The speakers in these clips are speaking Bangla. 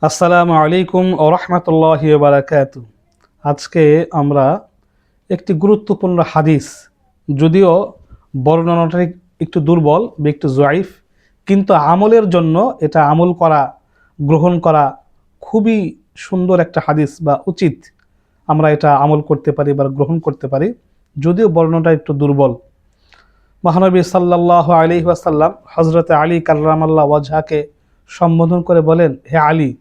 আসসালামু আলাইকুম ওয়া রাহমাতুল্লাহি ওয়া বারাকাতুহু। আজকে আমরা একটি গুরুত্বপূর্ণ হাদিস, যদিও বর্ণনাটা একটু দুর্বল বা একটু জয়ীফ, কিন্তু আমলের জন্য এটা আমল করা, গ্রহণ করা খুবই সুন্দর একটা হাদিস বা উচিত। আমরা এটা আমল করতে পারি বা গ্রহণ করতে পারি, যদিও বর্ণনাটা একটু দুর্বল। মহানবী সাল্লাল্লাহু আলাইহি ওয়াসাল্লাম হযরতে আলী কাররামাল্লাহু ওয়াজহাকে সম্বোধন করে বলেন, হে আলী,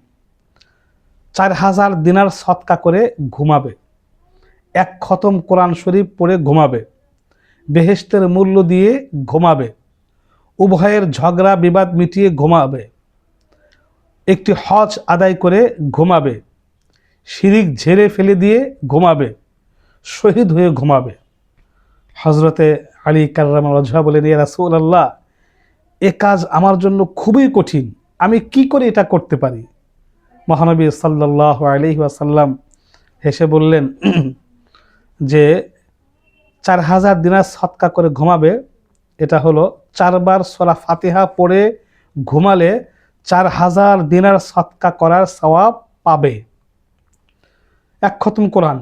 4000 দিনার সদকা করে ঘুমাবে, এক খতম কোরআন শরীফ পড়ে ঘুমাবে, বেহেশতের মূল্য দিয়ে ঘুমাবে, উভয়ের ঝগড়া বিবাদ মিটিয়ে ঘুমাবে, একটি হজ আদায় করে ঘুমাবে, শিরিক ঝেড়ে ফেলে দিয়ে ঘুমাবে, শহীদ হয়ে ঘুমাবে। হজরতে আলী কাররামাল্লাহু ওয়াজহা বলেন, ইয়া রাসূলুল্লাহ, এ কাজ আমার জন্য খুবই কঠিন, আমি কি করে এটা করতে পারি? মহানবী সাল্লাল্লাহু আলাইহি ওয়াসাল্লাম হেসে বললেন যে 4000 দিনার সদকা করে ঘুমাবে, এটা হলো 4 বার সূরা ফাতিহা পড়ে ঘুমালে 4000 দিনার সদকা করার সওয়াব পাবে। এক খতম কোরআন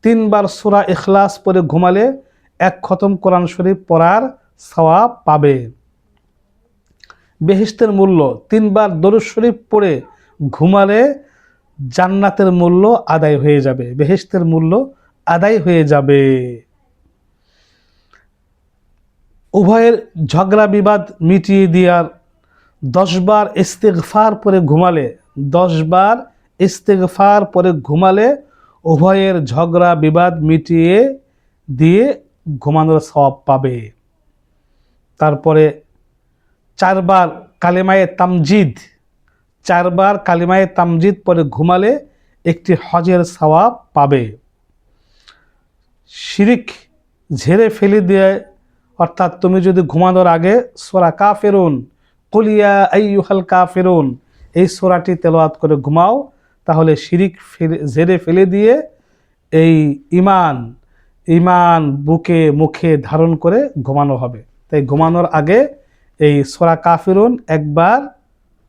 3 বার সূরা ইখলাস পড়ে ঘুমালে এক খতম কোরআন শরীফ পড়ার সওয়াব পাবে। বেহেশতের মূল্য 3 বার দরুদ শরীফ পড়ে ঘুমালে জান্নাতের মূল্য আদায় হয়ে যাবে, বেহেশতের মূল্য আদায় হয়ে যাবে। উভয়ের ঝগড়া বিবাদ মিটিয়ে দেওয়ার 10 বার ইস্তেগফার পরে ঘুমালে, 10 বার ইস্তেগফার পরে ঘুমালে উভয়ের ঝগড়া বিবাদ মিটিয়ে দিয়ে ঘুমানোর সওয়াব পাবে। তারপরে 4 বার কালেমায়ে তামজিদ, 4 বার কালিমায়ে তামজিদ পরে ঘুমালে একটি হজের সওয়াব পাবে। শিরিক ঝেড়ে ফেলে দিয়ে, অর্থাৎ তুমি যদি ঘুমানোর আগে সূরা কাফিরুন, কুল ইয়া আইয়ুহাল কাফিরুন, এই সূরাটি তেলাওয়াত করে ঘুমাও, তাহলে শিরিক ঝেড়ে ফেলে দিয়ে এই ঈমান বুকে মুখে ধারণ করে ঘুমানো হবে। তাই ঘুমানোর আগে এই সূরা কাফিরুন একবার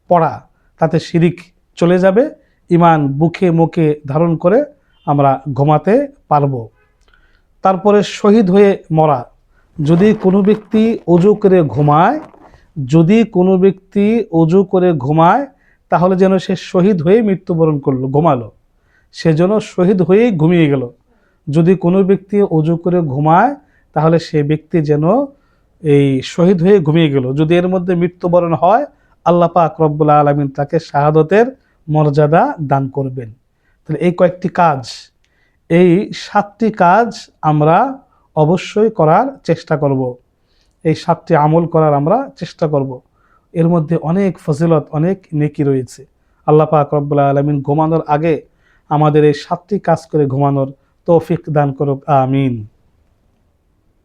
পড়া, তাতে শিরিক চলে যাবে, ঈমান বুকে মুখে ধারণ করে আমরা ঘুমাতে পারবো। তারপরে শহীদ হয়ে মরা, যদি কোনো ব্যক্তি ওযু করে ঘুমায়, যদি কোনো ব্যক্তি ওযু করে ঘুমায়, তাহলে যেন সে শহীদ হয়ে মৃত্যুবরণ করলো, ঘুমালো, সে যেন শহীদ হয়েই ঘুমিয়ে গেল। যদি কোনো ব্যক্তি ওযু করে ঘুমায়, তাহলে সে ব্যক্তি যেন এই শহীদ হয়ে ঘুমিয়ে গেল। যদি এর মধ্যে মৃত্যুবরণ হয়, আল্লাহ পাক রব্বুল আলামিন তাকে শাহাদতের মর্যাদা দান করবেন। তাহলে এই কয়েকটি কাজ, এই 7টি কাজ আমরা অবশ্যই করার চেষ্টা করব, এই 7টি আমল করার আমরা চেষ্টা করব। এর মধ্যে অনেক ফজিলত, অনেক নেকি রয়েছে। আল্লাহ পাক রব্বুল আলামিন ঘুমানোর আগে আমাদের এই 7টি কাজ করে ঘুমানোর তৌফিক দান করুক, আমিন।